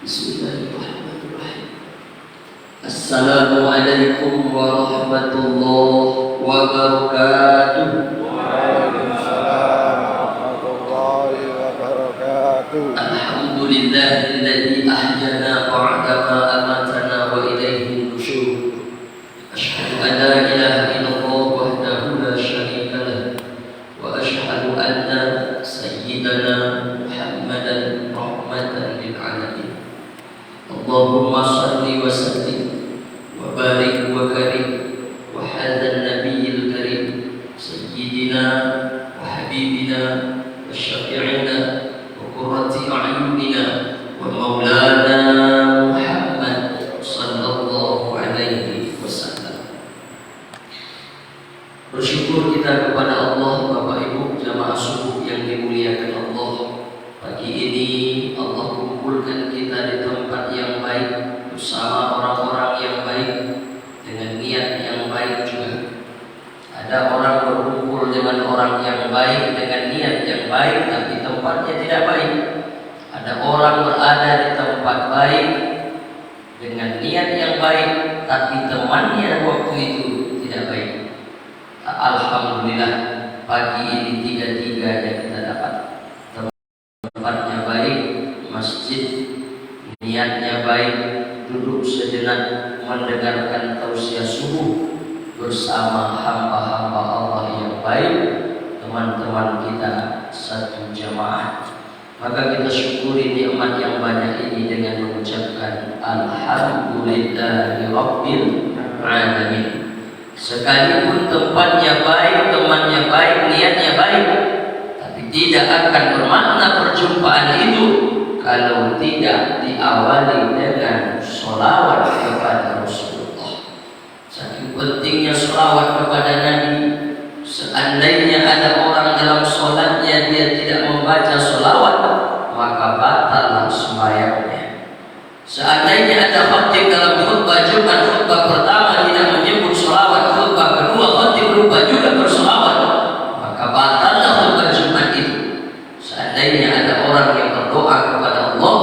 Bismillahirrahmanirrahim. Assalamualaikum warahmatullahi wabarakatuh. Waalaikumsalam warahmatullahi wabarakatuh. Alhamdulillahilladzi ahyana ba'dama amatana wa ilaihin nusyur. Asyhadu an la ilaha illallah wahdahu la syarika lah wa asyhadu anna sayyidana Muhammadan rahmatan lil alamin. Allahumma shalli wa sallim wa barik wa karim wa hadzal nabiyil karim sayyidina wa habibina wa syafi'ina wa qurrati a'yunina wa maulana Muhammad sallallahu alaihi wasallam. Bersyukur kita kepada Allah, Bapak Ibu jamaah subuh yang dimuliakan Allah. Pagi ini Allah kumpulkan kita di tempat yang baik bersama orang-orang yang baik dengan niat yang baik juga. Ada orang berkumpul dengan orang yang baik dengan niat yang baik tapi tempatnya tidak baik. Ada orang berada di tempat baik dengan niat yang baik tapi temannya waktu itu tidak baik. Alhamdulillah pagi ini tiga-tiganya kita dapat. Tempatnya baik, masjid, niatnya baik, duduk sejenak mendengarkan tausiah subuh bersama hamba-hamba Allah yang baik, teman-teman kita satu jamaah. Maka kita syukuri nikmat yang banyak ini dengan mengucapkan Alhamdulillahi Rabbil Alamin. Sekalipun tempatnya baik, temannya baik, niatnya baik, tidak akan bermakna perjumpaan itu kalau tidak diawali dengan sholawat kepada Rasulullah. Saking pentingnya sholawat kepada Nabi, seandainya ada orang dalam sholatnya dia tidak membaca sholawat, maka batallah sembahyangnya. Seandainya ada khatib dalam khutbah Jumat, khutbah pertama tidak menyebut sholawat, khutbah kedua khatib lupa juga bersolawat, maka batallah khutbah Jumat itu. Seandainya ada orang yang berdoa kepada Allah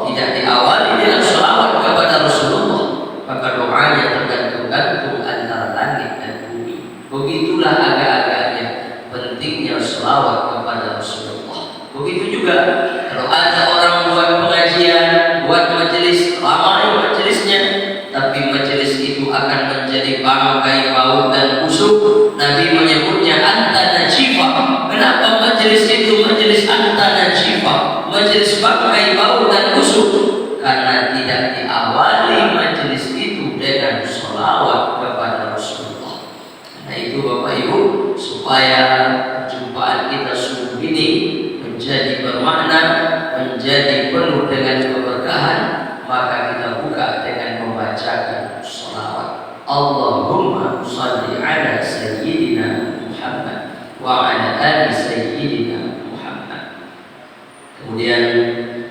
tidak diawali dengan sholawat kepada Rasulullah, maka doanya tergantung-gantung antara langit dan bumi. Begitulah agak-agaknya pentingnya sholawat kepada Rasulullah. Begitu juga kalau ada orang buat pengajian, buat majelis, ramai majelisnya, tapi majelis itu akan menjadi bangkai bau dan busuk. Nabi menyebutnya anta najifah. Kenapa majelis itu majelis anta najifah, majelis bangkai bau dan busuk? Karena tidak diawali majelis itu dengan sholawat kepada Rasulullah. Karena itu Bapak Ibu, supaya perjumpaan kita subuh ini menjadi bermakna, menjadi penuh dengan keberkahan, maka kita buka dengan membacakan sholawat. Allahumma shalli ala sayyidina Muhammad wa ala ali sayyidina Muhammad. Kemudian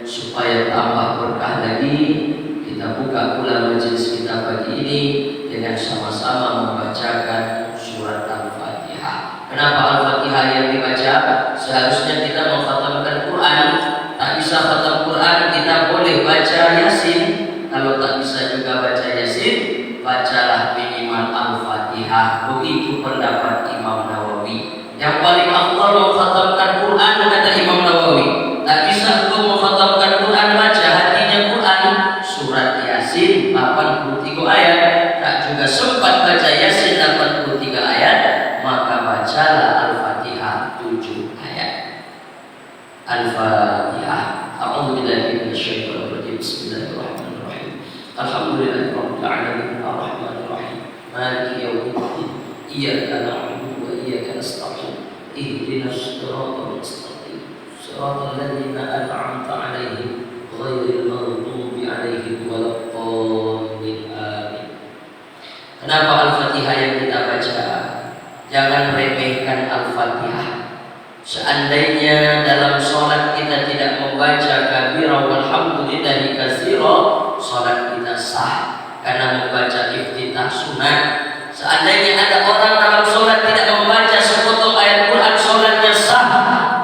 supaya tambah berkah lagi, kita buka pula majelis kita pagi ini dengan sama-sama membacakan surat Al-Fatihah. Kenapa Al-Fatihah yang dibaca? Seharusnya kita mengkhatamkan Quran. Tak bisa khatam Quran, kita boleh baca Yasin. Kalau tak bisa juga baca Yasin, bacalah minimal Al-Fatihah. Begitu pendapat Imam Nawawi. Yang paling afdal mengkhatamkan Quran kata Imam Nawawi. Tak bisa untuk mengkhatamkan Quran, baca hatinya Quran. Surat Yasin 83 ayat. Tak juga sempat baca Yasin 83 ayat, maka bacalah Al-Fatihah 7 ayat. Al-Fatihah. A'udzubillahi minasyaitonir rajim. Bismillahirrahmanirrahim. Alhamdulillahirabbil alamin arrahmanir rahim maliki yaumiddin iyyaka na'budu wa iyyaka nasta'in ihdinas siratal mustaqim siratal ladzina an'amta 'alaihim ghairil maghdubi 'alaihim waladdallin amin. Kenapa Al-Fatihah yang kita baca? Jangan remehkan Al-Fatihah. Seandainya dalam sholat kita tidak membaca kabira walhamdulillahi katsira, sholat kita sah karena membaca iftitah sunat. Seandainya ada orang dalam sholat tidak membaca sepotong ayat Quran, sholatnya sah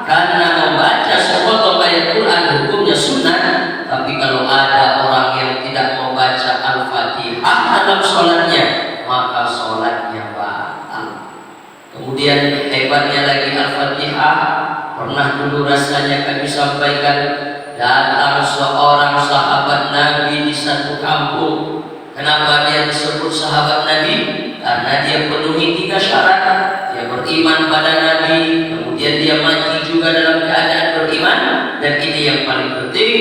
karena membaca sepotong ayat Quran hukumnya sunat. Tapi kalau ada rasanya kami sampaikan, datang seorang sahabat Nabi di satu kampung. Kenapa dia disebut sahabat Nabi? Karena dia penuhi 3 syarat. Dia beriman pada Nabi, kemudian dia mati juga dalam keadaan beriman, dan ini yang paling penting,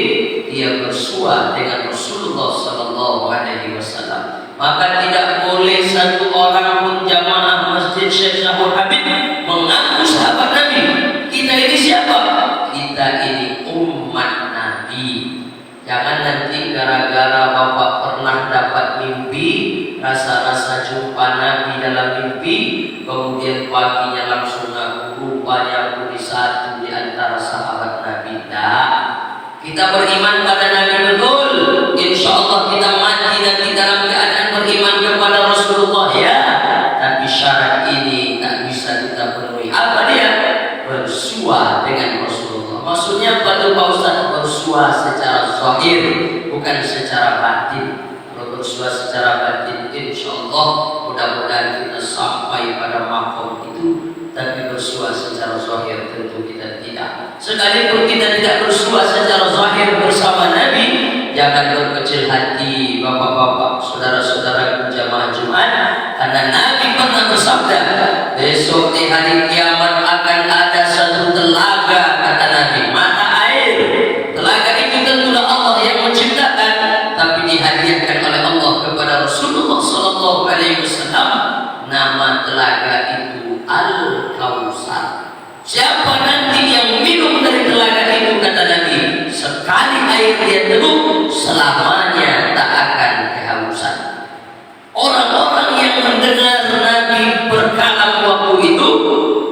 dia bersua dengan Rasulullah Sallallahu Alaihi Wasallam. Maka tidak boleh satu orang pun jamaah Masjid Syekh Syahul Habib mengaku sahabat Nabi. Kita ini siapa? Kita ini umat Nabi. Jangan nanti gara-gara bapak pernah dapat mimpi, rasa-rasa jumpa Nabi dalam mimpi, kemudian paginya langsung ngaku rupanya aku di satu di antara sahabat Nabi. Tidak. Kita beriman pada Nabi betul. Insya Allah kita mati nanti dalam keadaan beriman kepada Rasulullah ya. Tapi syarat ini tak bisa kita penuhi. Apa dia? Bersua dengan Rasulullah. Maksudnya apa tuh Pak Ustaz? Bersua secara zahir, bukan secara batin. Kalau bersua secara batin, insya Allah mudah-mudahan kita sampai pada makom itu. Tapi bersua secara zahir tentu kita tidak. Sekalipun kita tidak bersua secara zahir bersama Nabi, jangan berkecil hati bapak-bapak, saudara-saudara jamaah Jumat, karena Nabi pernah bersabda, besok di hari kiamat akan ada satu telaga, kata Nabi, mata air. Telaga itu tentulah Allah yang menciptakan, tapi dihadiahkan oleh Allah kepada Rasulullah Sallallahu Alaihi Wasallam. Nama telaga itu Al-Kausar. Siapa nanti yang minum dari telaga itu, kata Nabi, sekali air dia teguh, selamanya tak akan kehausan. Orang-orang yang mendengar Nabi berkalam waktu itu,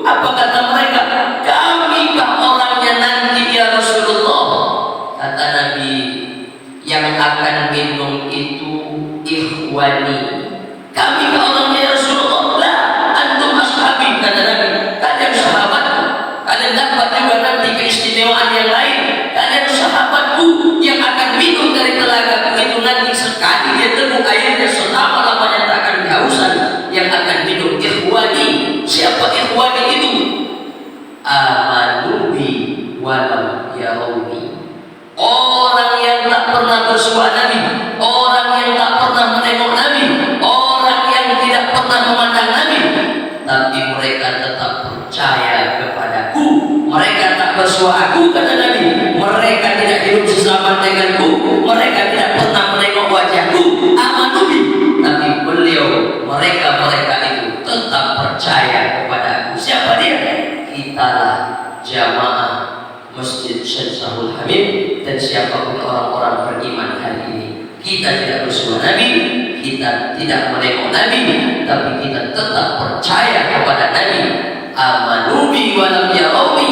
apa kata mereka? Kamikah orangnya nanti ya Rasulullah? Kata Nabi, yang akan minum itu ikhwani. Kamikah orangnya ya Rasulullah? Lah, antum ashabi, kata Nabi. Kalian sahabat, kalian dapat juga nanti keistimewaan yang lain. Kalian sahabatku yang akan minum dari telaga itu nanti sekali dia teguh airnya selama-lamanya tak akan kehausan. Yang akan minum ikhwani. Siapa ikhwani itu? Amanubi walam yarawni. Orang yang tak pernah bersua Nabi, orang yang tak pernah menengok Nabi, orang yang tidak pernah memandang Nabi, tapi mereka tetap percaya kepadaku. Mereka tak bersua aku, kata Nabi. Mereka tidak hidup sesama denganku. Mereka tidak pernah menengok wajahku. Amanubi. Tapi beliau, mereka itu tetap percaya kepadaku. Siapa dia? Kitalah jamaah Masjid Syekh Syahul Habib dan siapapun orang-orang beriman hari ini. Kita tidak bersua Nabi, kita tidak menengok Nabi, tapi kita tetap percaya kepada Nabi. Amanubi walam yarawni.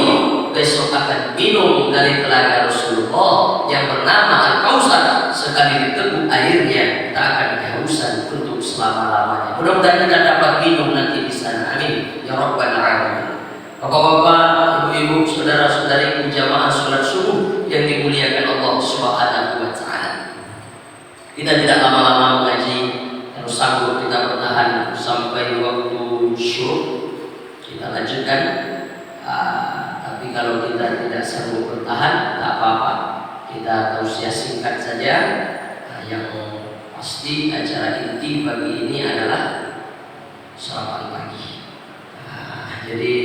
Besok akan minum dari telaga Rasulullah yang bernama Al-Kausar. Sekali diteguh airnya tak akan kehausan untuk selama-lamanya. Mudah-mudahan kita dapat minum nanti di sana. Amin ya rabbal alamin. Bapak-bapak, ibu-ibu, saudara-saudari jamaah salat subuh yang dimuliakan Allah Subhanahu wa taala. Kita tidak lama-lama mengaji. Kalau sanggup kita bertahan sampai waktu syuruk, kita lanjutkan. Tapi kalau kita tidak sanggup bertahan, tak apa-apa. Kita tausiah singkat saja. Yang pasti acara inti pagi ini adalah sarapan pagi. Jadi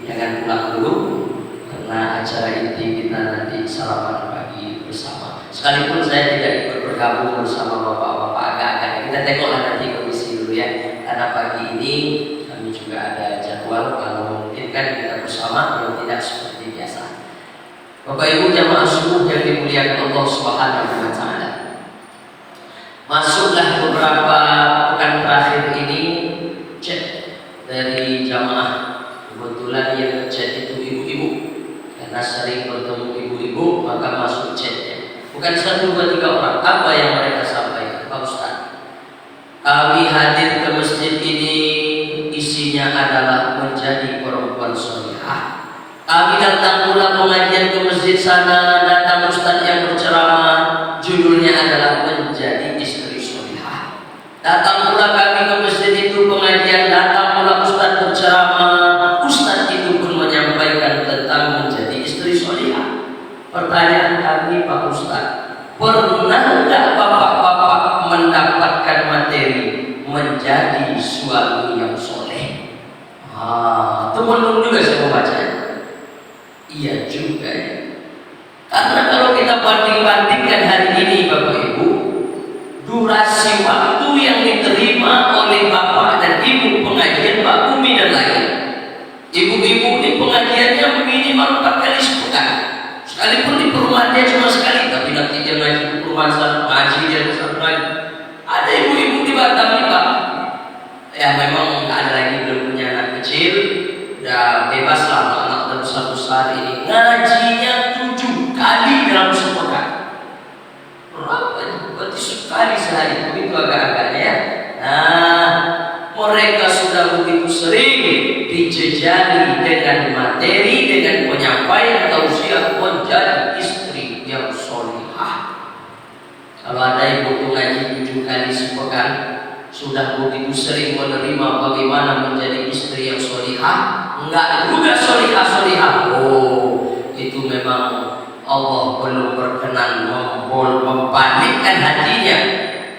jangan pulang dulu, karena acara inti kita nanti sarapan pagi bersama. Sekalipun saya tidak ikut bergabung bersama bapak-bapak agak-agak, kita tengoklah nanti kondisi dulu ya. Karena pagi ini kami juga ada jadwal, kalau memungkinkan kita bersama, kalau tidak seperti biasa. Bapak Ibu jamaah subuh yang dimuliakan Allah Subhanahu wa taala. Masuklah beberapa pekan terakhir ini chat dari jamaah. Kebetulan yang chat itu ibu-ibu, karena sering bertemu ibu-ibu maka masuk chatnya. Bukan 1, 2, 3 orang. Apa yang mereka sampaikan, Pak Ustaz? Kami hadir ke masjid ini isinya adalah menjadi perempuan salihah. Kami datang pula pengajian ke masjid sana, datang Ustaz yang berceramah, judulnya adalah menjadi istri salihah. Datang pula kami ke masjid itu pengajian, datang pula Ustaz berceramah. Ustaz itu pun menyampaikan tentang menjadi istri Pertanyaan kami Pak Ustadz, pernah nggak bapak-bapak mendapatkan materi menjadi suami yang soleh? Teman-teman juga saya membaca. Iya juga ya. Karena kalau kita banding-bandingkan hari ini Bapak Ibu, durasi waktu yang diterima oleh Bapak dan Ibu pengajian Pak Umi dan lain, ibu-ibu ini pengajiannya minimal 4 kali sepekan. Sekalipun di perumahan dia cuma sekali, tapi nanti dia ngaji di perumahan satu ngaji dia satu ngaji. Ada ibu-ibu di Batam nih Pak, ya memang nggak ada lagi, belum punya anak kecil, udah bebas lah anak dalam satu saat ini ngajinya 7 kali dalam sepekan. Berapa? Berarti sekali sehari, begitu agak-agaknya ya. Nah, mereka sudah begitu sering dijejali dengan materi, dengan penyampaian tausiah menjadi istri yang solihah. Kalau ada ibu ngaji 7 kali sepekan, sudah begitu sering menerima bagaimana menjadi istri yang solihah, enggak juga solihah. Itu memang Allah belum berkenan membalikkan hatinya.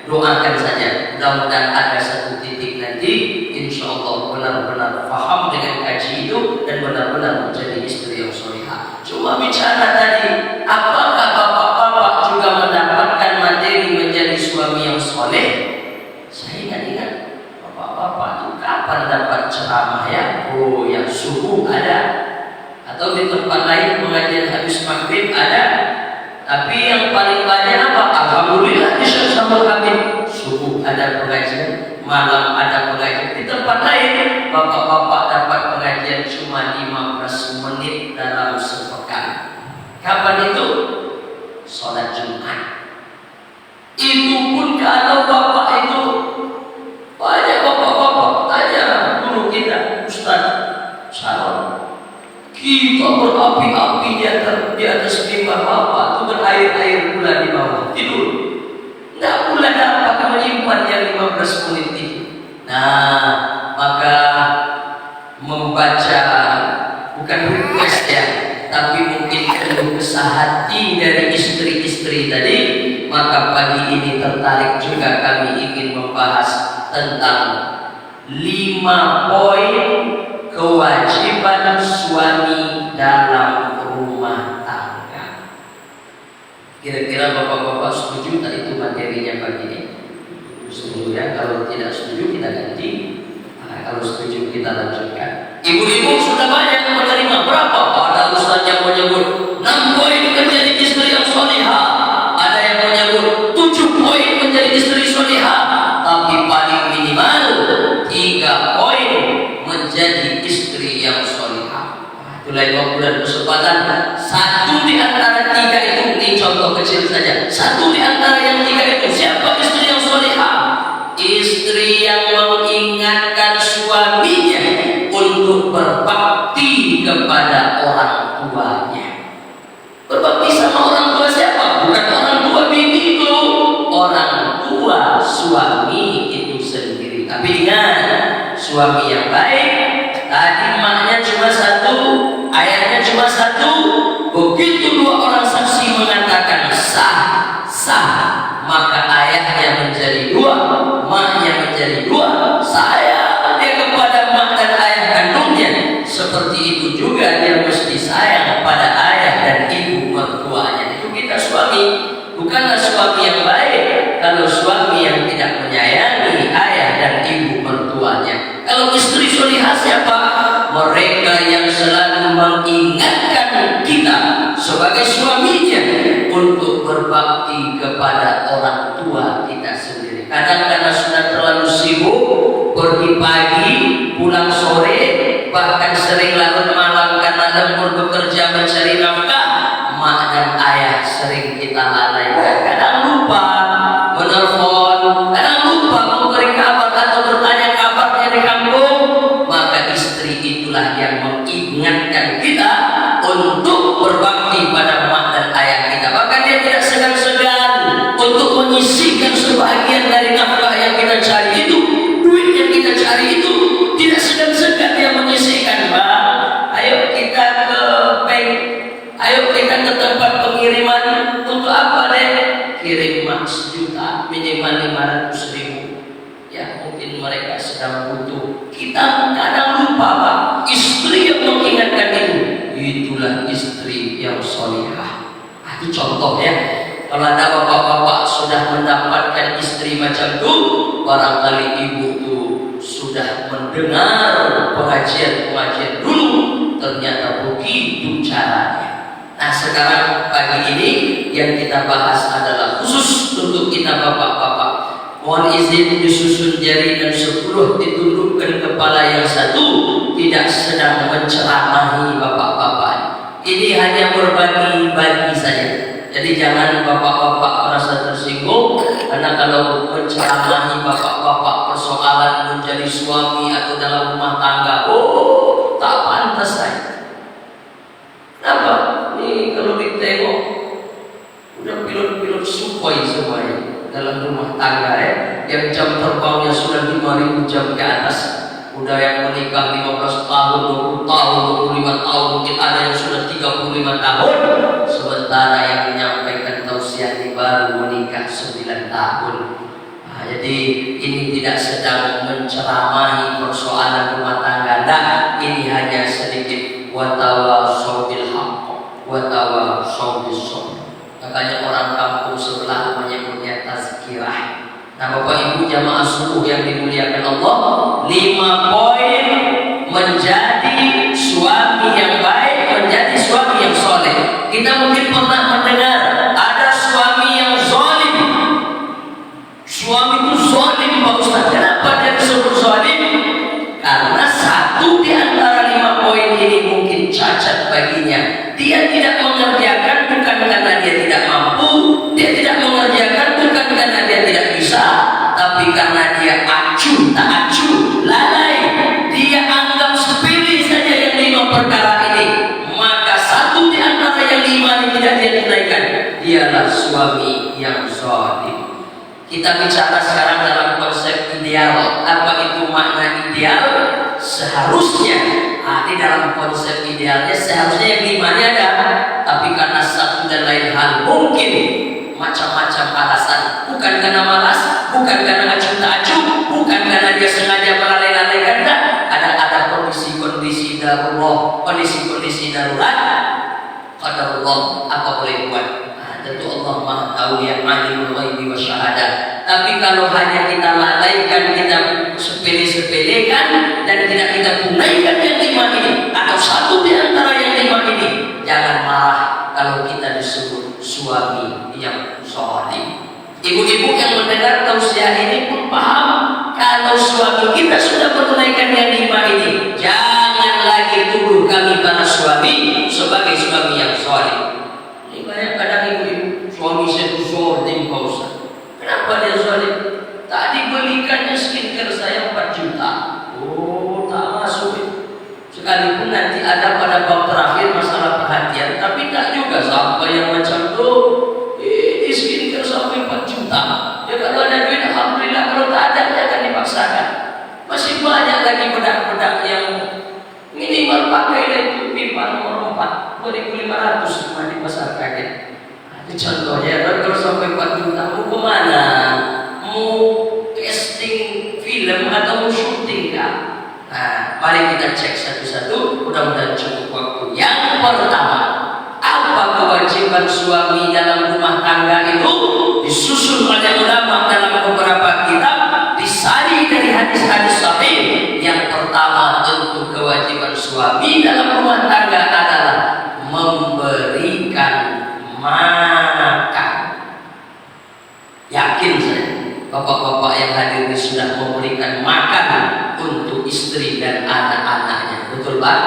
Doakan saja, mudah-mudahan ada satu titik nanti insya Allah benar-benar paham dengan kaji itu dan benar-benar menjadi istri yang solihah. Cuma bicara tadi, apakah bapak-bapak juga mendapatkan materi menjadi suami yang soleh? Saya ingat bapak-bapak itu kapan dapat ceramah ya? Yang subuh ada, atau di tempat lain pengajian habis maghrib ada. Tapi yang paling banyak apa? Alhamdulillah di Syamsul Hamid subuh ada pengajian, malam ada pengajian. Di tempat lain bapak-bapak dapat pengajian cuma 15 menit dalam sepekan. Kapan itu? Sholat Jumat. Itu pun kalau bapak itu banyak bapak-bapak tanya guru kita Ustaz Salon, kita berapi-api di atas mimbar bapak itu berair-air pula di bawah tidur, nggak pula dapat menyimpan yang 15 menit itu. Nah, maka membaca bukan request ya, tapi mungkin keluh kesah hati dari istri-istri tadi, maka pagi ini tertarik juga kami ingin membahas tentang 5 poin kewajiban suami dalam rumah tangga. Kira-kira bapak-bapak setuju tak itu materinya pagi ini? Setuju ya, kalau tidak setuju kita ganti. Kalau setuju kita lanjutkan. Ibu-ibu sudah banyak menerima berapa? Ada ustaz yang menyebut 6 poin menjadi istri yang solihah, ada yang menyebut 7 poin menjadi istri solihah, tapi paling minimal 3 poin menjadi istri yang solihah. Itu lain waktu dan kesempatan. Satu di antara 3 itu, ini contoh kecil saja. Satu di antara yang 3 itu, siapa istri yang solihah? Istri yang mengingatkan suaminya untuk berbakti kepada orang tuanya. Berbakti sama orang tua siapa? Bukan orang tua bibi itu, orang tua suami itu sendiri. Tapi ingat, suami yang baik tadi maknya cuma satu, ayatnya cuma satu. Begitu 2 orang saksi mengatakan sah, maka ayahnya menjadi 2, maknya menjadi 2. Sayang dia kepada mak dan ayah kandungnya, seperti itu juga dia mesti sayang kepada ayah dan ibu mertuanya. Itu kita suami, bukanlah suami yang baik kalau suami yang tidak menyayangi ayah dan ibu mertuanya. Kalau istri solihah siapa? Mereka yang selalu mengingatkan kita sebagai suaminya untuk berbakti kepada orang tua kita sendiri. Kadang karena sudah terlalu sibuk, pergi pagi, pulang sore, bahkan sering larut malam karena lembur bekerja mencari nafkah, mak dan ayah sering kita lalaikan. Kadang lupa menelpon, kadang lupa memberi kabar atau bertanya kabarnya di kampung. Maka istri itulah yang mengingatkan kita untuk berbakti pada mak dan ayah kita. Bahkan dia tidak segan-segan untuk menyisihkan sebahagian dari nafkah yang kita cari itu, duit yang kita cari itu, tidak segan-segan dia menyisihkan. Bang, ayo kita ke bank, ayo dia berikan ke tempat pengiriman. Untuk apa deh? Kirim maks juta, minimal 500.000. Ya mungkin mereka sedang butuh. Kita kadang lupa Pak, istri yang mengingatkan itu, itulah istri yang solihah. Itu contoh ya. Kalau ada bapak-bapak sudah mendapatkan istri macam itu, barangkali ibu itu sudah mendengar pengajian-pengajian dulu, ternyata begitu caranya. Nah sekarang pagi ini yang kita bahas adalah khusus untuk kita bapak-bapak. Mohon izin disusun jari dan 10 ditundukkan kepala yang satu, tidak sedang menceramahi bapak-bapak. Ini hanya berbagi-bagi saja. Jadi jangan bapak-bapak merasa tersinggung, karena kalau menceramahi bapak-bapak persoalan menjadi suami atau dalam rumah tangga, oh tak pantas saya. Kenapa? Ini kalau ditengok udah pilot-pilot Sukhoi semuanya dalam rumah tangga ya, yang jam terbangnya sudah 5.000 jam ke atas. Udah yang menikah 15 tahun, 20 tahun, 25 tahun, mungkin ada yang sudah 35 tahun. Sementara yang menyampaikan tausiah ini baru menikah 9 tahun. Nah, jadi ini tidak sedang menceramahi persoalan rumah tangga. Nah, ini hanya sedikit watawasau bil haqq, watawasau bis sabr. Makanya orang kampung sebelah menyebutnya tazkirah. Nah Bapak Ibu jamaah subuh yang dimuliakan Allah, 5 poin menjadi suami yang baik, menjadi suami yang soleh. Kita mungkin pernah mendengar ada suami yang zalim. Suami itu zalim Pak Ustaz. Kenapa dia disebut zalim? Karena satu di antara 5 poin ini mungkin cacat baginya. Dia tidak mengerjakan bukan karena dia tidak mampu, dia tidak mengerjakan bukan karena dia tidak bisa, tapi karena dia acuh, tak acuh, lalai. Dia anggap sepele saja yang 5 perkara ini. Maka satu di antara yang 5 ini tidak dia tunaikan. Dialah suami yang zalim. Kita bicara sekarang dalam konsep ideal. Apa itu makna ideal? Seharusnya di dalam konsep idealnya seharusnya yang 5 ini ada, tapi karena satu dan lain hal mungkin macam-macam alasan, bukan karena malas, bukan karena acuh tak acuh, bukan karena dia sengaja melalaikan, ada kondisi-kondisi darurat, kondisi-kondisi darurat. Qadarullah, apa boleh buat? Tentu Allah Maha Tahu yang alimul ghaibi wasyahadah. Tapi kalau hanya kita lalaikan, kita sepele-sepelekan dan tidak kita tunaikan yang 5 ini atau satu di antara yang 5 ini, jangan marah kalau kita disebut suami yang saleh. Ibu-ibu yang mendengar tausiah ini pun paham kalau suami kita sudah menunaikan yang 5 ini, jangan lagi tuduh kami para suami sebagai suami yang saleh. Ini banyak kadang ibu-ibu, suami saya itu zalim Pak Ustaz. Kenapa dia zalim? Tadi belikannya skincare saya 4 juta. Oh, tak masuk. Sekalipun nanti ada pada bab terakhir masalah perhatian, tapi tak juga sampai yang macam itu. Ini skincare sampai 4 juta. Ya kalau ada duit alhamdulillah, kalau tak ada jangan dipaksakan. Masih banyak lagi bedak-bedak yang minimal pakai itu pipa nomor 4 2.500 cuma di pasar kaget. Itu contohnya. Dan kalau sampai 4 juta mau kemana? Mau casting film atau mau syuting kah? Nah, mari kita cek satu-satu. Mudah-mudahan cukup waktu. Yang pertama, apa kewajiban suami dalam rumah tangga itu? Disusun oleh ulama dalam beberapa kitab, disari dari hadis-hadis sahih. Yang pertama, tentu kewajiban suami dalam rumah tangga adalah memberikan makan. Yakin saya, bapak-bapak yang hadir ini sudah memberikan makan untuk istri dan anak-anaknya. Betul Pak?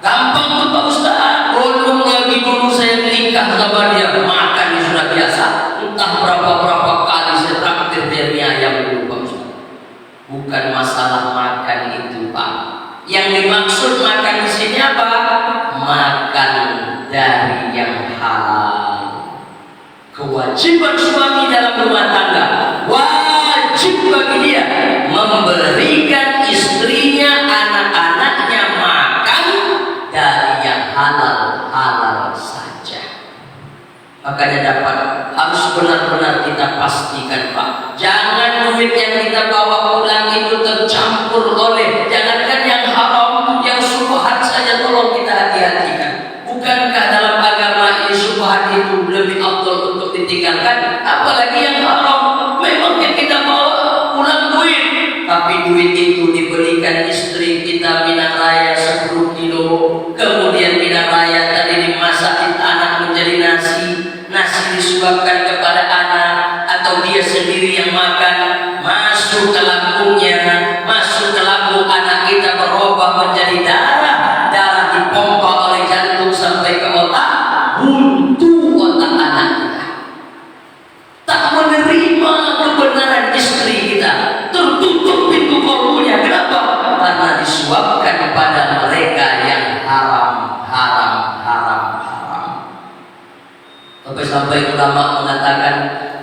Gampang tuh Pak Ustaz. Belum lagi dulu saya menikah sama dia, makan sudah biasa. Entah berapa kali saya traktir dia mie ayam dulu Pak Ustaz. Bukan masalah makan itu Pak. Yang dimaksud makan di sini apa? Makan dari yang halal. Kewajiban suami dalam rumah tangga, wajib bagi dia memberikan istrinya, anak-anaknya makan dari yang halal saja. Makanya dapat harus benar-benar kita pastikan, Pak. Jangan duit yang kita bawa pulang itu tercampur oleh, jangankan yang haram, yang syubhat saja tolong kita hati-hatikan. Bukankah dalam agama ini syubhat itu lebih afdal untuk ditinggalkan? Apalagi yang haram. Memang yang kita bawa pulang duit, tapi duit itu dibelikan istri kita minang raya 10 kilo, kemudian minang raya tadi dimasak di tanah menjadi nasi disuapkan kepada anak, atau dia sendiri yang makan, masuk ke lambungnya, masuk ke lambung anak kita berubah menjadi darah dipompa oleh jantung sampai ke otak, buntu otak anak kita. Tak menerima kebenaran istri kita, tertutup pintu kalbunya. Kenapa? Karena disuapkan kepada mereka yang haram. Sampai ulama mengatakan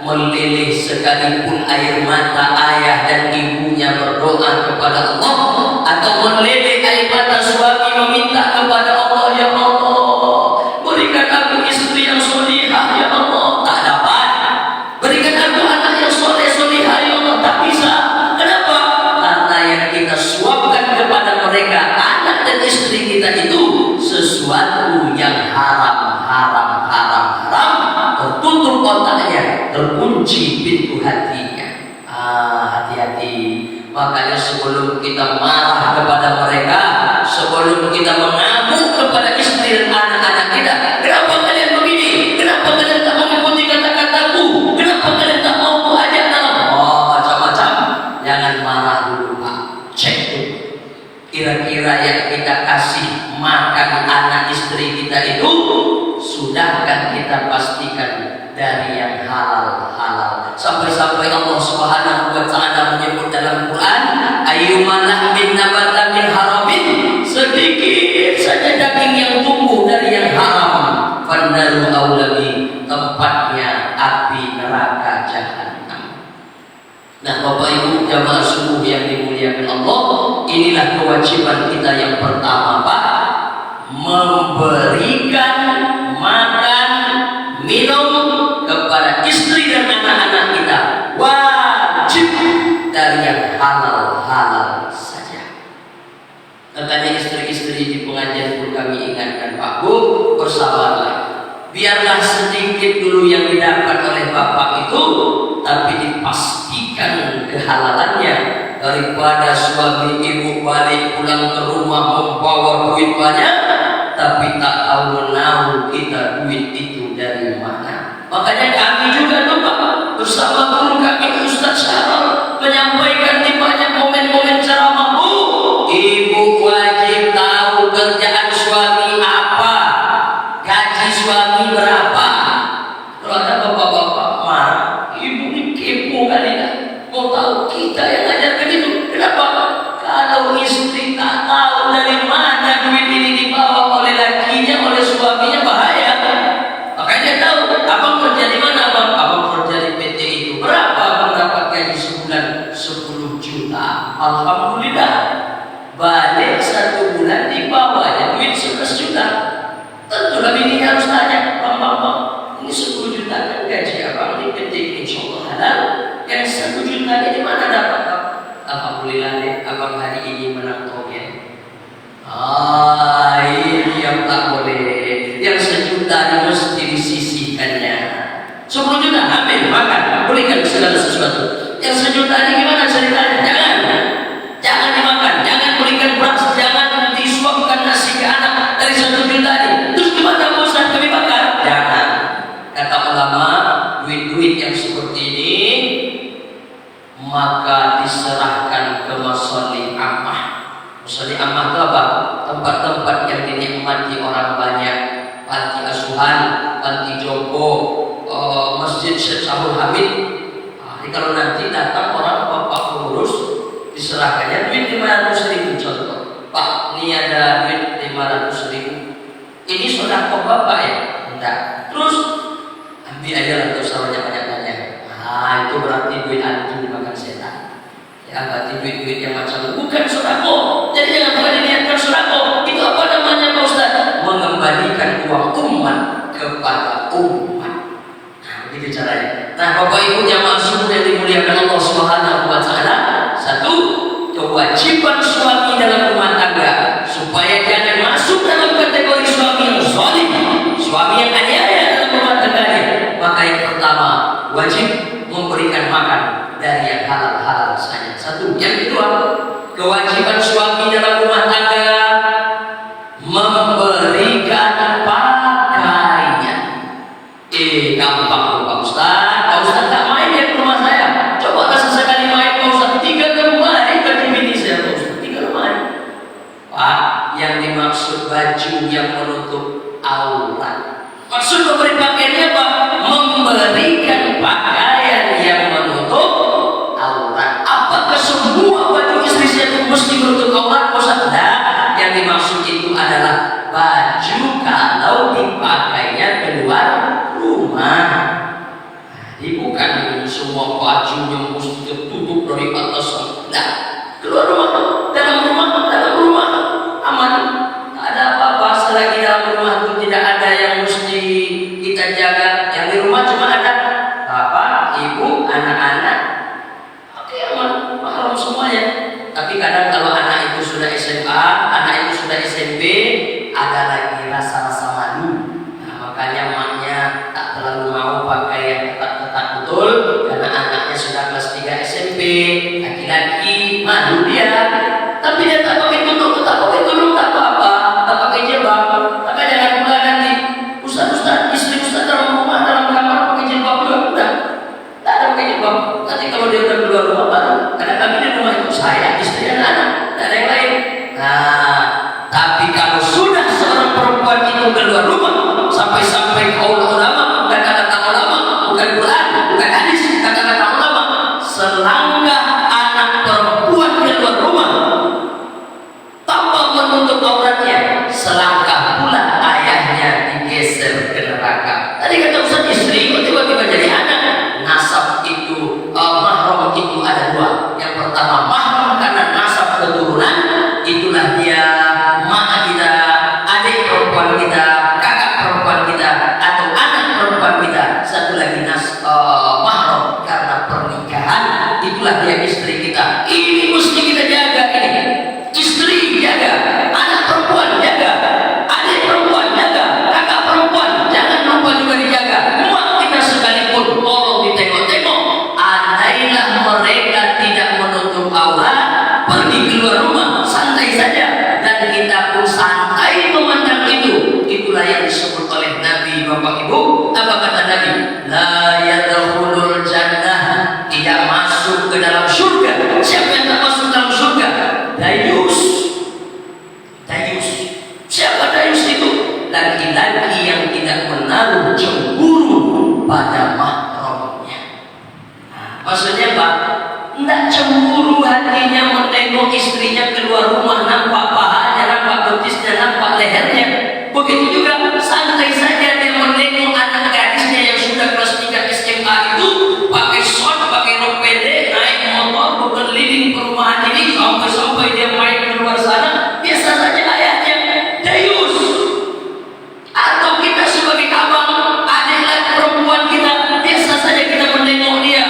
meleleh sekalipun air mata ayah dan ibunya berdoa kepada Allah, atau meleleh air mata suami meminta kepada Allah, ya Allah berikan aku istri yang solihah, ya Allah, tak dapat. Berikan aku anak yang soleh-solihah, ya Allah, tak bisa. Kenapa? Karena yang kita suapkan kepada mereka, anak dan istri kita itu sesuatu yang haram, tertutup otaknya, terkunci pintu hatinya. Hati-hati. Makanya sebelum kita marah kepada mereka, sebelum kita mengamuk kepada istri dan anak-anak kita, kenapa kalian begini? Kenapa kalian tak mengikuti kata-kataku? Kenapa kalian tak mau ajak dalam? Macam-macam. Jangan marah dulu, Pak. Cek dulu. Kira-kira yang kita kasih makan anak istri kita itu, sudahkah kita pastikan dari yang halal? Sampai-sampai Allah Subhanahu wa taala menyebut dalam Quran, ayyuma lahmin nabata min haramin, sedikit saja daging yang tumbuh dari yang haram, fannaru aulabi, tempatnya api neraka jahanam. Nah, Bapak Ibu jamaah subuh yang dimuliakan Allah, inilah kewajiban kita yang pertama, Pak, memberikan makan, minum kepada istri dan anak-anak kita, wajib dari yang halal saja. Makanya istri-istri di pengajian pun kami ingatkan, Pak Bu, bersabarlah. Biarlah sedikit dulu yang didapat oleh Bapak itu, tapi dipastikan kehalalannya, daripada suami ibu balik pulang ke rumah membawa duit banyak, tapi tak tahu menahu kita duit itu dari mana. Makanya kami juga Pak bersama guru kami Ustaz Syarul menyampaikan di banyak momen-momen ceramah, Bu, ibu wajib tahu kerjaan suami apa, gaji suami berapa. Kalau ada bapak-bapak marah, ibu ini kepo kali ya, mau tahu kita yang ajarkan itu. Kenapa? Kalau istri tak tahu dari mana duit ini dibawa oleh lakinya, oleh suaminya, bahaya. Makanya tahu abang kerja di mana, abang kerja di PT itu. Berapa abang dapat gaji sebulan? 10 juta. Alhamdulillah. Balik 1 bulan dibawanya duit 11 juta. Tentulah bini harus tanya, bang, ini 10 juta kan gaji abang di PT ini, insyaallah halal. Yang 1 juta ini di mana dapat? Alhamdulillah deh, abang hari ini menang togen. Ini yang tak boleh. Yang 1 juta ini mesti disisihkannya. 10 juta ambil, makan, berikan segala sesuatu. Yang 1 juta ini gimana ceritanya? Jangan dimakan, jangan berikan beras, jangan disuapkan nasi ke anak dari 1 juta ini. Terus gimana Ustaz kami makan? Jangan. Kata ulama, duit-duit yang seperti ini maka diserahkan ke masolih ammah. Masolih ammah itu apa? Tempat-tempat yang dinikmati orang banyak, panti asuhan, panti jompo, masjid Syekh Sahul Hamid. Jadi kalau nanti datang orang bapak pengurus, diserahkannya duit 500.000 contoh. Pak, ini ada duit 500.000. Ini sedekah bapak ya? Enggak. Terus ambil aja lah, terus banyak-banyaknya. Itu berarti duit antum dimakan setan. Ya, berarti duit-duit yang macam bukan sedekah. Jadi jangan pernah diniatkan sedekah. Itu apa namanya Pak Ustaz? Mengembalikan uang umat kepada umat. Begitu caranya. Nah, Bapak Ibu jamaah subuh yang dimuliakan Allah Subhanahu wa taala, satu, kewajiban suami dalam rumah tangga supaya jangan masuk dalam kategori suami yang zalim, suami yang aniaya dalam rumah tangganya. Maka yang pertama, wajib memberikan makan dari yang halal-halal saja. Satu. Yang kedua, kewajiban suami dalam rumah tangga memberikan pakaian. Gampang Pak Ustaz. Pak Ustaz tak main ya ke rumah saya. Coba sesekali main Pak Ustaz. 3 lemari bagi bini saya Pak Ustaz. 3 lemari. Pak, yang dimaksud baju yang menutup aurat. Maksud memberi pakaiannya apa? Memberikan pakaian yang menutup aurat. Apakah semua baju istri saya itu mesti menutup aurat? Pak Ustaz? Nah, yang dimaksud itu adalah baju kalau dipakainya keluar rumah. Jadi bukan semua baju yang mesti tertutup dari atas. Nah, keluar rumah, dalam rumah aman. Tak ada apa-apa selagi dalam rumah itu tidak ada yang mesti kita jaga. Yang di rumah cuma ada bapak, ibu, anak-anak. Oke, aman, paham semuanya. Tapi kadang kalau anak itu sudah SMA, anak itu sudah SMP, ada lagi rasa-rasa malu. Nah, makanya maknya tak terlalu mau pakai yang ketat-ketat betul, karena anaknya sudah kelas 3 SMP, laki-laki, malu dia. Tapi dia tak pakai tudung, tak apa-apa, tak pakai jilbab. Maka jangan pula nanti Ustaz, istri Ustaz dalam rumah, dalam kamar pakai jilbab juga, udah. Tak ada pakai jilbab. Nanti kalau dia udah keluar rumah baru, karena kami di rumah itu saya, istri dan anak, tak ada yang lain. Nah, tapi kalau sudah seorang perempuan itu keluar rumah, sampai-sampai kaul ulama, bukan kata ulama, bukan Quran, bukan hadis, kata-kata ulama, selangkah anak perempuan keluar rumah tanpa menutup auratnya, selangkah pula ayahnya digeser ke neraka. Tadi kata Ustaz, istri tiba-tiba jadi anak. Nasab itu, mahram itu ada 2. Yang pertama mahram karena nasab keturunan, itulah dia mak kita, adik perempuan kita, kakak perempuan kita, atau anak perempuan kita. Satu lagi mahram karena pernikahan, itulah dia istri kita. Ini mesti kita jaga ini. Istri jaga, anak perempuan jaga, adik perempuan jaga, kakak perempuan jangan lupa juga dijaga. Mak kita sekalipun tolong ditengok-tengok. Andailah mereka tidak menutup aurat, pergi keluar rumah santai saja, dan kita pun santai memandang itu. Itulah yang disebut oleh Nabi. Bapak Ibu, apa kata Nabi? La yadkhulul jannah, tidak masuk ke dalam surga. Siapa yang tak masuk dalam surga? Dayus. Siapa dayus itu? Laki-laki yang tidak menaruh cemburu pada mahramnya. Nah, maksudnya apa? Tidak cemburu hatinya menengok istrinya keluar rumah, nampak pahanya, nampak betisnya, nampak lehernya. Begitu juga santai saja dia menengok anak gadisnya yang sudah kelas 3 SMA itu pakai short, pakai rok pendek, naik motor berkeliling perumahan ini sampai dia main keluar sana. Biasa saja ayahnya dayus. Atau kita sebagai abang, adik perempuan kita, biasa saja kita menengok dia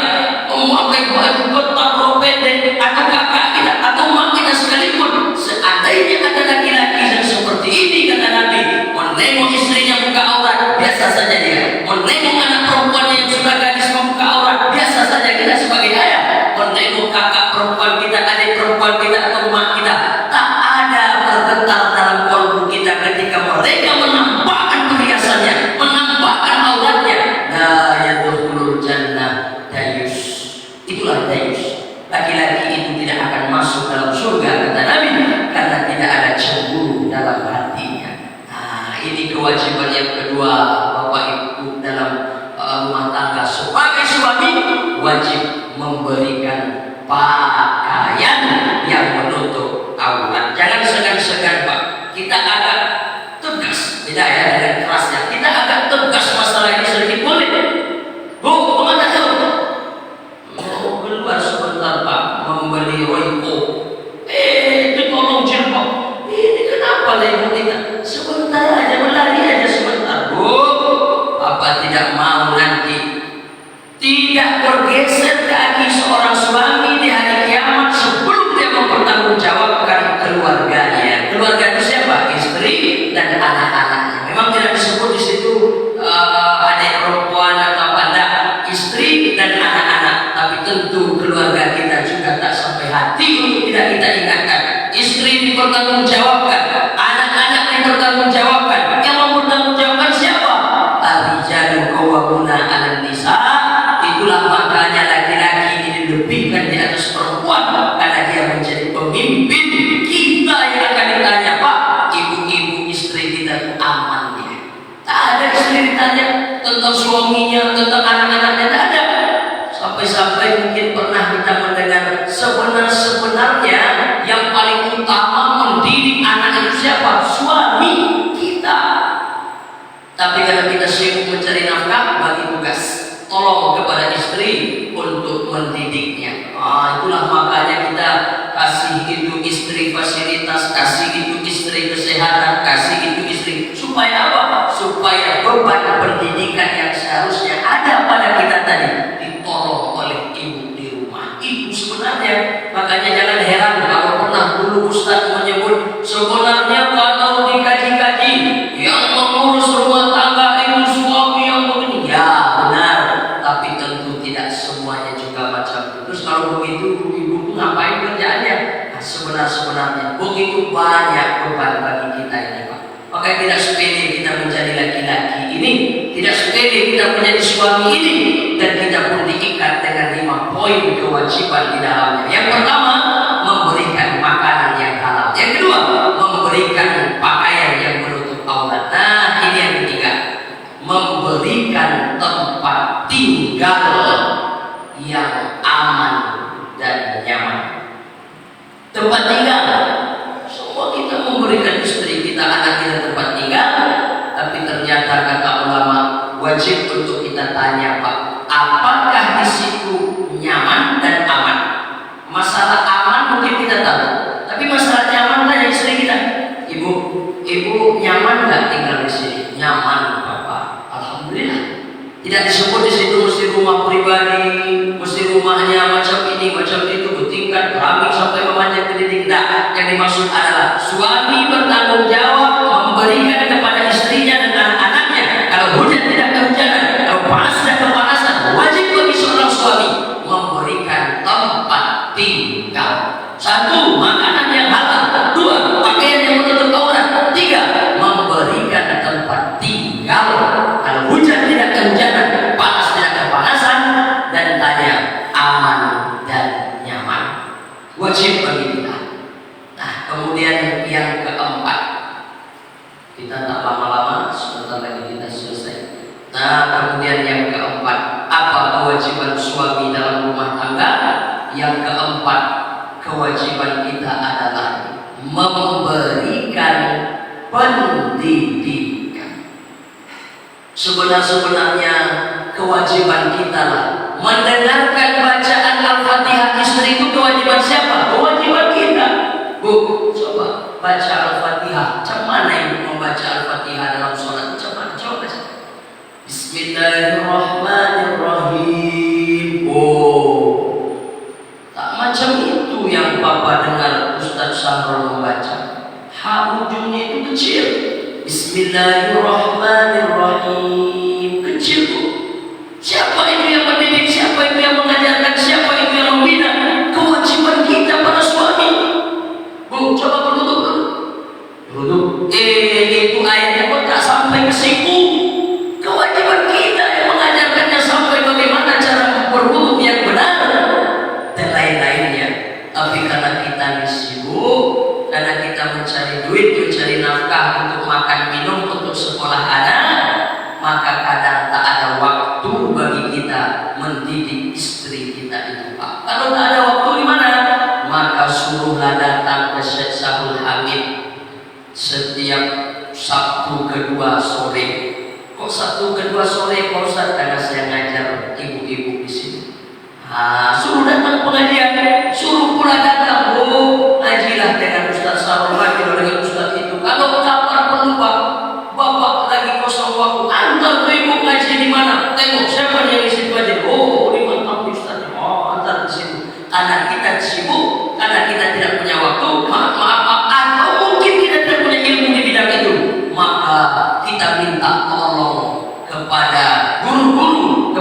memakai baju ketat, rok pendek, atau kakak kita, atau mak kita sekalipun. Seandainya ada laki-laki yang seperti ini, kata Nabi, menengok istrinya buka aurat, biasa saja dia. Menengok anak perempuan yang sudah gadis membuka aurat, biasa saja kita sebagai ayah. Menengok kakak perempuan kita, adik perempuan kita, atau mak kita, tak ada bergetar dalam kalbu kita ketika mereka menampakkan perhiasannya, menampakkan auratnya. La yadkhulul jannah dayus. Itulah dayus. Laki-laki itu tidak akan masuk dalam surga, kata Nabi, karena tidak ada cemburu dalam hatinya. Nah, ini kewajiban yang kedua, Bapak Ibu, dalam rumah tangga. Sebagai suami wajib memberikan pakaian yang menutup aurat. Jangan segan-segan, Pak. Kita agak tegas, tidak ya dengan kerasnya. Kita agak tegas masalah ini sedikit boleh. Bu, kemana jauh? Mau keluar sebentar, Pak, membeli royco. Ditolong jilbab. Ini kenapa ibu kita? Sebentar aja, berlari aja sebentar. Bu, Bapak tidak mau nanti tidak bergeser kaki seorang suami di hari kiamat sebelum dia mempertanggungjawabkan keluarganya. Keluarga itu siapa? Istri dan anak-anaknya. Memang tidak disebut di situ adik perempuan atau apa, enggak, istri dan anak-anak. Tapi tentu keluarga kita juga tak sampai hati untuk tidak kita ingatkan. Istri dipertanggungjawabkan, anak-anak dipertanggungjawabkan. Yang mempertanggungjawabkan siapa? Ar-rijalu qawwamuna 'alan nisa. Itulah makanya laki-laki dilebihkan di atas perempuan karena dia menjadi pemimpin. Kita yang akan ditanya, Pak, ibu-ibu istri kita itu aman dia? Tak ada istri ditanya tentang suaminya, tentang anak-anaknya, tak ada. Sampai-sampai mungkin pernah kita mendengar sebenarnya yang paling utama mendidik anak itu siapa? Suami kita. Tapi karena kita sibuk mencari nafkah, bagi tugas tolong kepada istri untuk mendidiknya. Itulah makanya kita kasih itu istri fasilitas, kasih itu istri kesehatan, kasih itu istri. Supaya apa? Supaya beban pendidikan yang seharusnya ada pada kita tadi ditolong oleh ibu di rumah. Itu sebenarnya. Makanya jangan heran kalau pernah dulu Ustaz menyebut sebenarnya kalau dikaji-kaji yang mengurus rumah tangga itu suami yang begini. Ya benar. Tapi tentu tidak semuanya juga macam itu. Terus kalau begitu ibu ngapain kerjaannya? Nah, sebenarnya begitu banyak beban bagi kita ini, Pak. Maka tidak sepele kita menjadi laki-laki ini, tidak sepele kita menjadi suami ini, dan kita pun diikat dengan 5 poin kewajiban di dalamnya. Yang pertama, memberikan makanan yang halal. Yang kedua, memberikan pakaian yang menutup aurat. Nah, ini yang ketiga, memberikan tempat tinggal yang aman dan nyaman. Tempat tinggal, semua kita memberikan istri kita, anak kita tempat tinggal, tapi ternyata kata ulama wajib untuk kita tanya, Pak, apakah di situ nyaman dan aman? Masalah aman mungkin kita tahu, tapi masalah nyaman tanya istri kita, ibu nyaman nggak tinggal di sini? Nyaman, Bapak. Alhamdulillah. Tidak disebut di situ mesti rumah pribadi, mesti rumahnya macam ini, macam itu, bertingkat, keramik sampai memanjat ke dinding. Tidak. Yang dimaksud adalah suami bertanggung jawab memberikan kepada istrinya dan anak-anaknya. Kalau hujan tidak kehujanan, kalau panas tidak kepanasan, wajib bagi seorang suami memberikan tempat tinggal. 1, makanan yang halal. 2, pakaian yang menutup aurat. 3, memberikan tempat tinggal. Kalau hujan tidak kehujanan, panas tidak kepanasan, dan tanya aman dan nyaman. Wajib bagi kita. Nah, kemudian yang keempat, kita tak lama-lama, sebentar lagi kita selesai. Nah, kemudian yang keempat, apa kewajiban suami dalam rumah tangga? Yang keempat, kewajiban kita adalah memberikan pendidikan. Sebenarnya kewajiban kita lah mendengarkan bacaan Al-Fatihah istri itu kewajiban siapa? Kewajiban kita. Bu, coba baca Al-Fatihah. Macam mana ibu membaca Al-Fatihah dalam sholat? Macam mana? Coba baca. Bismillahirrahmanirrahim. Tak macam itu yang Papa dengar Ustaz Syahrul membaca. Ha ujungnya itu kecil. Bismillahirrahmanirrahim. Kecil tuh. Siapa itu yang mendidik? Siapa itu yang mengajarkan? Siapa itu yang membina? Kewajiban kita para suami. Bu, coba berlutut dulu. Berlutut. Itu ayatnya kok tak sampai ke siku. Kewajiban kita yang mengajarkannya sampai bagaimana cara berlutut yang benar dan lain-lainnya. Tapi karena kita sibuk, karena kita mencari duit, mencari nafkah untuk makan minum, untuk sekolah anak, maka kadang tak ada waktu bagi kita mendidik istri kita itu, Pak. Kalau tak ada waktu di mana? Maka suruhlah datang ke Syekh Sahul Hamid setiap Sabtu kedua sore. Kok Sabtu kedua sore, Pak Ustaz? Karena saya ngajar ibu-ibu di sini. Suruh datang pengajian, suruh pula datang. Ngajilah dengan Ustaz Sahul Hamid, dengan Ustaz itu. Kalau kapan perlu, Pak, Bapak lagi kosong waktu, antar ke ibu ngaji di mana? Tengok siapa yang isi ngaji. Di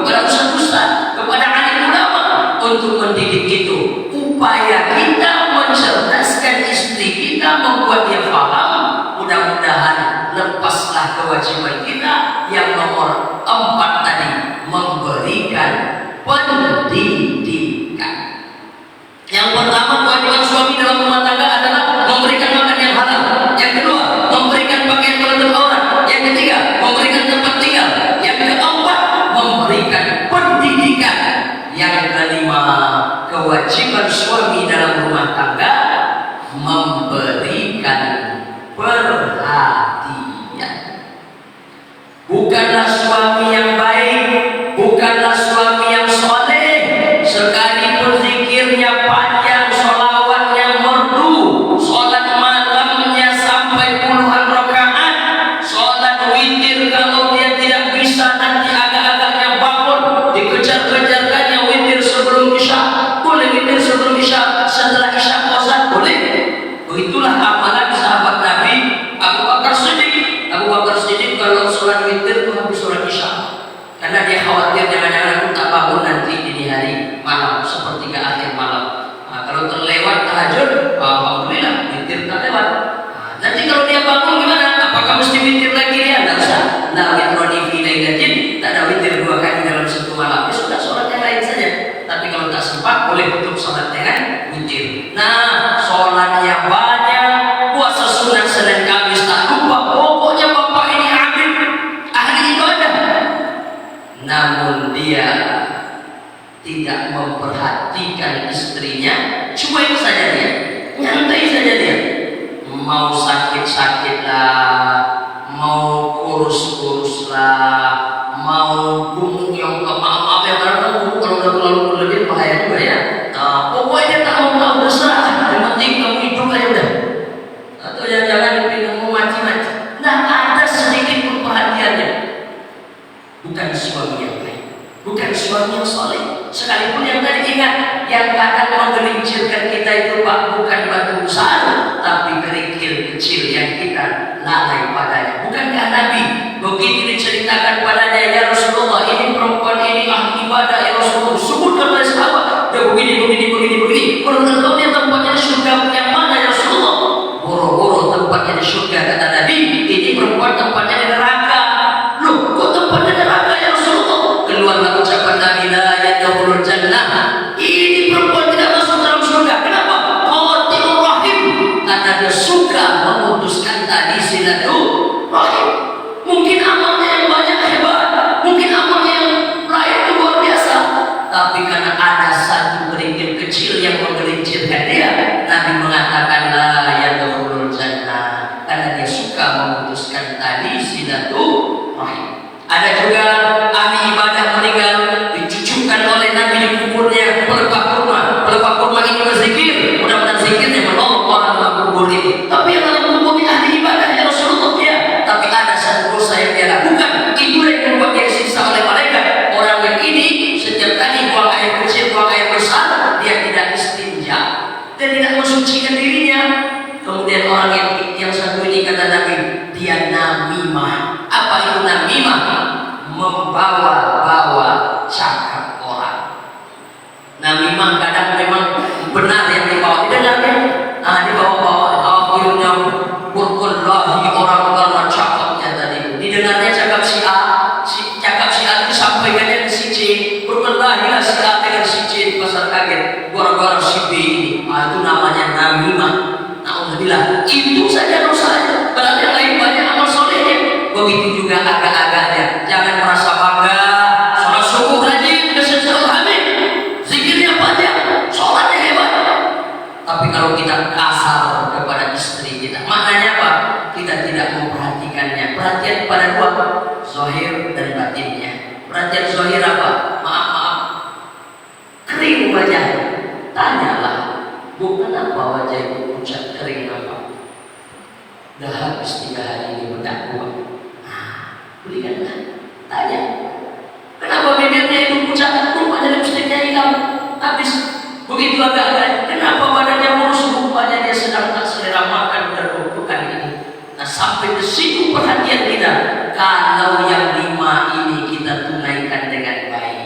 kepada ustaz-ustaz, kepada alim ulama untuk mendidik itu. Upaya kita mencerdaskan istri kita, membuat dia paham. Mudah-mudahan lepaslah kewajiban kita yang nomor 4 tadi, memberikan pendidikan. Yang pertama, kewajiban suami dalam rumah tangga adalah memberikan makan yang halal. Yang kedua, memberikan pakaian penutup aurat. Yang ketiga, memberikan tempat tinggal. Yang keempat, memberikan pendidikan. Yang kelima, kewajiban suami dalam rumah tangga memberikan perhatian. Bukanlah suami yang baik, bukanlah suami yang soleh, sekalipun zikirnya panjang, sholawatnya merdu, sholat malamnya sampai puluhan rakaat, sholat witir kalau dia tidak bisa nanti agak-agaknya bangun, dikejar-kejarkannya witir sebelum isya, boleh witir sebelum isya, setelah isya qazah boleh. Begitulah amalan sahabat Nabi Abu Bakar Siddiq. Abu Bakar Siddiq kalau sholat witir itu habis sholat isya, karena dia khawatir jangan-jangan aku tak bangun nanti dini hari malam, sepertiga akhir malam. Kalau terlewat tahajud, alhamdulillah witir tak lewat. Nanti kalau dia bangun gimana? Apakah mesti witir lagi dia? Tidak usah. La witroni fi lailatin, tak ada witir 2 kali dalam satu malam. Ya sudah, sholat yang lain saja. Tapi kalau tak sempat, boleh tutup sholat dengan witir. Nah, sholatnya banyak, puasa sunat Senin Kamis tak lupa. Pokoknya bapak ini abid, ahli ibadah. Namun dia tidak memperhatikan istrinya, cuek saja dia, nyantai saja dia. Mau sakit-sakit lah, mau kurus-kurus lah, mau bumuk yang maaf ya, karena bumuk kalau udah terlalu berlebih bahaya juga ya. Nah, pokoknya tak mau berserah, yang penting kamu hidup aja udah. Atau jangan-jangan dipindah mau mati-mati. Nah, ada sedikit pun perhatiannya. Bukan suami yang baik, bukan suami yang soleh. Sekalipun yang tadi ingat, yang kadang menggelincirkan kita itu Pak, bukan batu besar, tapi kerikil kecil yang kita lalai padanya. Bukankah Nabi begitu diceritakan padanya, ya Rasulullah, ini perempuan ini ahli ibadah, ya Rasulullah, sebutkan oleh sahabat, dia begini. Menurut engkau dia tempatnya di surga yang mana ya Rasulullah? Boro-boro tempatnya di surga, kata Nabi, ini perempuan tempatnya di neraka. Loh, kok tempatnya di neraka ya Rasulullah? Keluarlah ucapan Nabi, la yadkhulul jannah. Ini perempuan tidak masuk dalam surga. Kenapa? Qatilur rahim. Karena dia suka memutuskan tadi silaturahim. Mungkin amalnya yang banyak hebat, mungkin amalnya yang lain itu luar biasa, tapi karena ada satu kerikil kecil yang menggelincirkan dia, Nabi mengatakan la yadkhulul jannah, karena dia suka memutuskan tadi silaturahim. Ada juga ahli ibadah meninggal, dicucukkan oleh Nabi di kuburnya pelepah kurma ini berzikir, mudah-mudahan zikirnya menolong orang dalam kubur ini. Tapi yang dalam kubur ini ahli ibadah ya Rasulullah, ya. Tapi ada satu dosa yang dia lakukan, itu yang membuat dia disiksa oleh malaikat. Orang yang ini setiap kali buang air kecil, buang air besar, dia tidak istinja dan tidak mensucikan dirinya. Kemudian orang yang satu ini kata Nabi, dia namimah. Apa itu namimah? Membawa-bawa cakap orang. Namimah kadang memang benar yang dibawa, didengarnya, dibawa-bawa akhirnya berkelahi orang karena cakapnya tadi. Didengarnya cakap si A, cakap si A disampaikannya ke si C, berkelahilah si A dengan si C di pasar kaget gara-gara si B ini. Itu namanya namimah. Alhamdulillah, itu saja dosanya. Padahal yang lain banyak amal solehnya. Begitu juga agak-agaknya. Jangan merasa bangga. Sholat subuh rajin, kesenjauh hamid, zikirnya panjang, sholatnya hebat. Tapi kalau kita kasar kepada istri kita, maknanya apa? Kita tidak memperhatikannya. Perhatian pada dua, zahir dan batinnya. Perhatian zahir apa? Maaf, kering wajah. Tanyalah, Bu, kenapa wajah ibu pucat kering apa? Dah habis 3 hari ini berdakwah. Belikanlah, tanya. Kenapa bibirnya itu pucat? Rupanya lipstiknya hilang. Habis. Begitu agak-agak. Kenapa badannya mulus? Rupanya dia sedang tak selera makan dan bukan ini. Nah, sampai ke situ perhatian kita. Kalau yang 5 ini kita tunaikan dengan baik,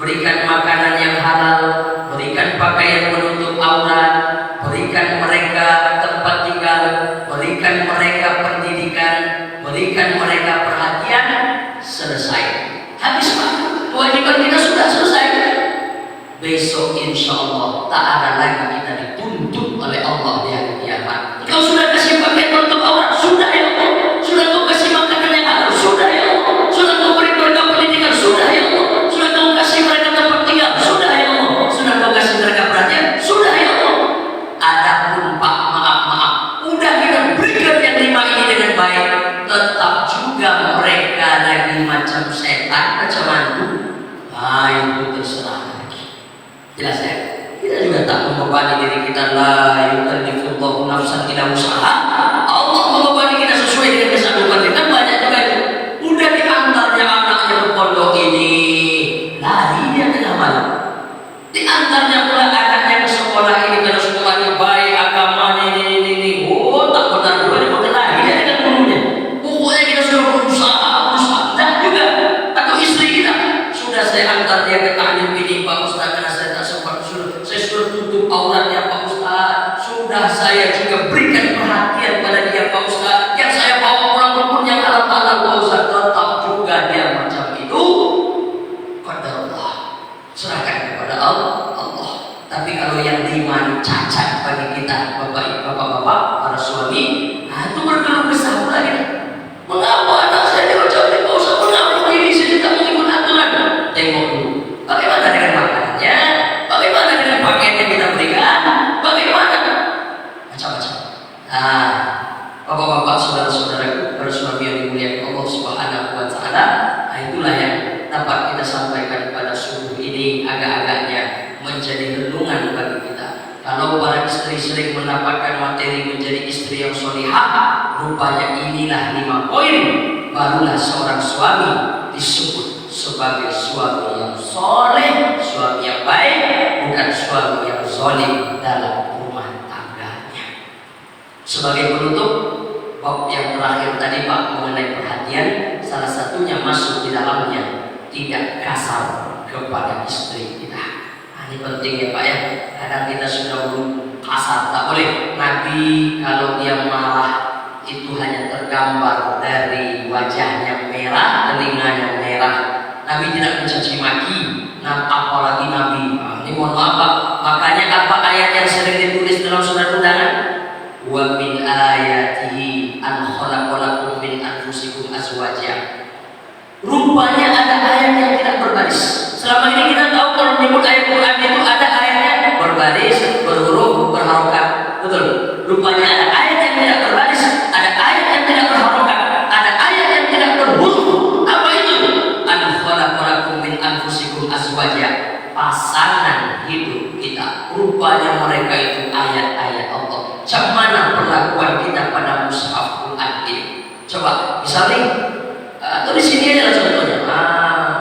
berikan makanan yang halal, berikan pakaian menutup aurat, berikan mereka tempat tinggal, berikan mereka pendidikan, berikan mereka perhatian. Selesai. Habis Pak, kewajiban kita sudah selesai. Besok insya Allah tak ada lagi kita dituntut oleh Allah di hari kiamat. Kau sudah kasih pakaian untuk aurat, sudah ya Allah. Sudah kau kasih makanan yang halal, sudah ya Allah. Sudah kau beri mereka pendidikan, sudah ya Allah. Sudah kau kasih mereka tempat tinggal, sudah ya Allah. Sudah kau kasih mereka perhatian, sudah ya Allah. Adapun Pak, maaf, udah kita berikan yang 5 ini dengan baik, tetap juga mereka lagi macam setan, macam hantu. Nah itu terserah. Jelas ya? Kita juga tak membebani diri kita. La yukallifullahu nafsan illa wus'aha. Allah membebani kita sesuai dengan kesanggupan kita. Kan banyak juga itu. Udah diantarnya anaknya berpondok ini, lari dia tengah malam. Diantarnya pula anaknya ke sekolah ini, karena sekolahnya baik, agamanya ini. Oh tak benar juga dia pakai lari dia dengan gurunya. Pokoknya kita sudah berusaha. Dan juga atau istri kita sudah saya antar dia ke taklim ini Pak Ustaz, karena saya tak sempat, saya sudah tutup auratnya Pak Ustaz. Sudah saya juga berikan perhatian pada dia Pak Ustaz. Yang saya bawa pulang pun yang halal-halal Pak Ustaz, tetap juga dia macam itu. Qadarullah, serahkan kepada Allah. Tapi kalau yang 5 cacat bagi kita, bapak-bapak, para suami, nah itu berkeluh kesah pula kita. Mengapa anak saya macam ini Pak Ustaz? Mengapa ini saya tidak mengikut aturan? Tengok dulu, bagaimana dengan makanannya? Bagaimana dengan pakaian yang kita berikan? Bagaimana? Macam-macam. Nah, bapak-bapak, saudara-saudaraku, para suami yang dimuliakan Allah Subhanahu wa Ta'ala, nah itulah yang dapat kita sampaikan pada subuh ini, agak-agaknya menjadi renungan bagi kita. Kalau para istri sering mendapatkan materi menjadi istri yang solihah, rupanya inilah 5 poin, barulah seorang suami disebut sebagai suami yang soleh, suami yang baik, bukan suami yang zalim dalam rumah tangganya. Sebagai penutup, bab yang terakhir tadi Pak mengenai perhatian, salah satunya masuk di dalamnya tidak kasar kepada istri kita. Ini penting ya Pak ya. Kadang kita sudah kasar, tak boleh. Nabi kalau dia marah itu hanya tergambar dari wajahnya merah, telinganya merah. Nabi tidak mencaci maki. Nah, apalagi Nabi. Ini mohon maaf Pak. Makanya apa ayat yang sering ditulis dalam surat undangan? Wa min ayatihi an khalaqalakum min anfusikum azwaja. Rupanya ada ayat yang tidak berbaris. Selama ini kita tahu kalau menyebut ayat Quran itu ada ayatnya berbaris, berhuruf, berharokat. Betul. Rupanya ada ayat yang tidak berbaris, ada ayat yang tidak berharokat, ada ayat yang tidak berhuruf. Apa itu? An khalaqalakum min anfusikum azwaja. Pasangan hidup kita. Rupanya mereka itu ayat-ayat Allah. Macam mana perlakuan kita pada mushaf Quran ini? Coba, misalnya atau di sini adalah contohnya.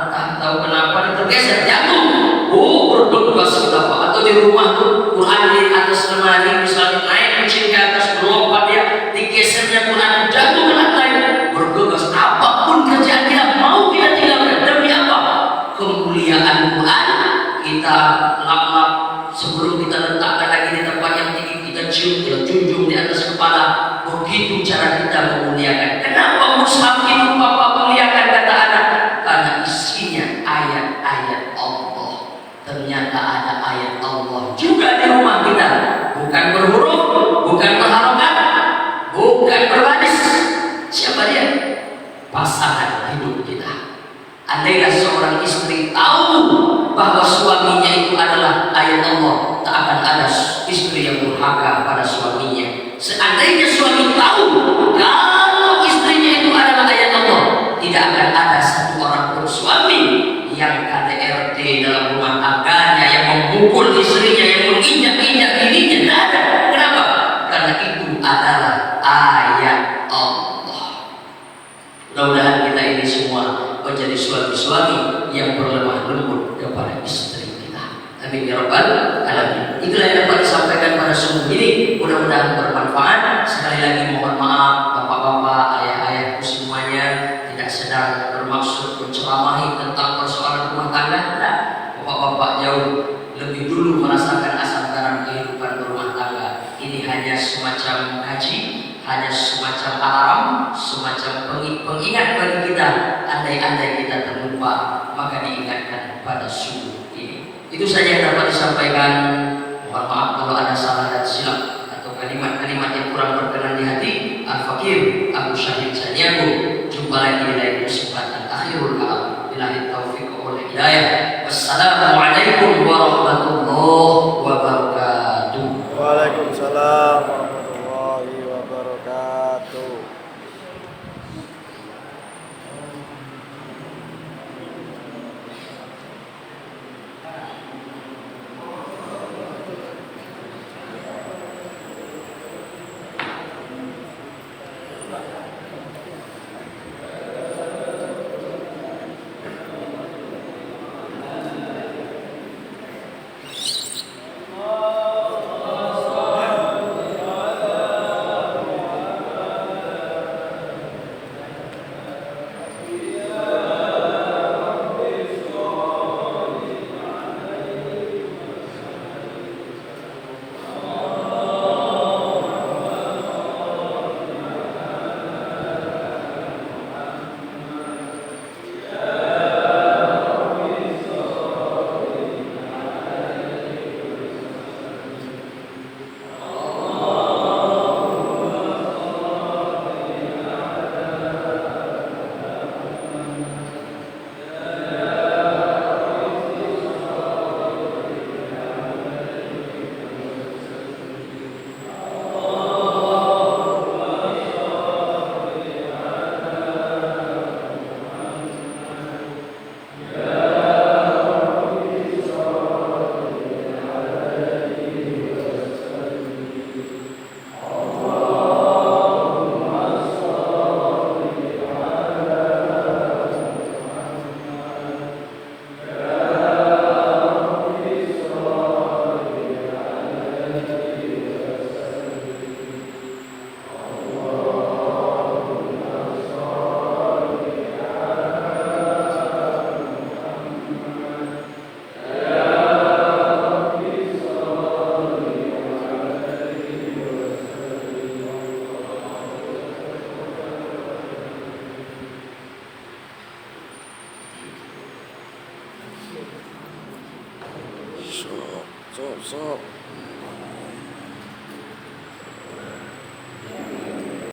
Tak tahu kenapa tergeser jatuh. Oh, berdoa sudah Pak. Atau di rumah tuh Quran di atas lemari misalnya naik kucing ke atas berlompat dia, digesernya Quran jatuh ke lantai. Bergegas apapun kerjaan kita mau kita tinggalkan demi apa? Kemuliaan Quran kita lap-lap sebelum kita letakkan lagi di tempat yang tinggi, kita cium, kita junjung di atas kepala. Begitu cara kita memuliakan. Kenapa mushaf itu Bapak muliakan kata anak? Karena isinya ayat-ayat Allah. Ternyata ada ayat Allah juga di rumah kita. Bukan berhuruf, bukan berharokat, bukan berbaris. Siapa dia? Pasangan hidup kita. Andailah seorang istri tahu bahwa suaminya itu adalah ayat Allah, tak akan ada istri yang durhaka pada suaminya. Seandainya suami tahu kalau istrinya itu adalah ayat Allah, tidak akan ada satu orang pun suami yang KDRT dalam rumah tangganya, yang memukul istrinya, yang menginjak-injak dirinya. Tidak ada. Kenapa? Karena itu adalah ayat Allah. Mudah-mudahan kita ini semua menjadi suami-suami yang berlemah lembut kepada istri kita. Amin ya rabbal alamin. Itulah yang dapat disampaikan pada subuh ini. Mudah-mudahan bermanfaat. Sekali lagi mohon maaf bapak-bapak, ayah-ayahku semuanya, tidak sedang bermaksud menceramahi tentang persoalan rumah tangga. Tidak. bapak-bapak jauh lebih dulu merasakan asam garam kehidupan berumah tangga. Ini hanya semacam kaji, hanya semacam alarm, semacam pengingat bagi kita. Andai-andai kita terlupa, maka diingatkan pada subuh ini. Itu saja yang dapat disampaikan. Mohon maaf kalau ada salah dan silap atau kalimat-kalimat yang kurang berkenan di hati. Al-Fakir Abu Syahid Saniago. Jumpa lagi di lain kesempatan. Akhirul kalam. Billahi taufiq wal hidayah. Wassalamualaikum warahmatullahi wabarakatuh. Waalaikumsalam warahmatullahi wabarakatuh. So.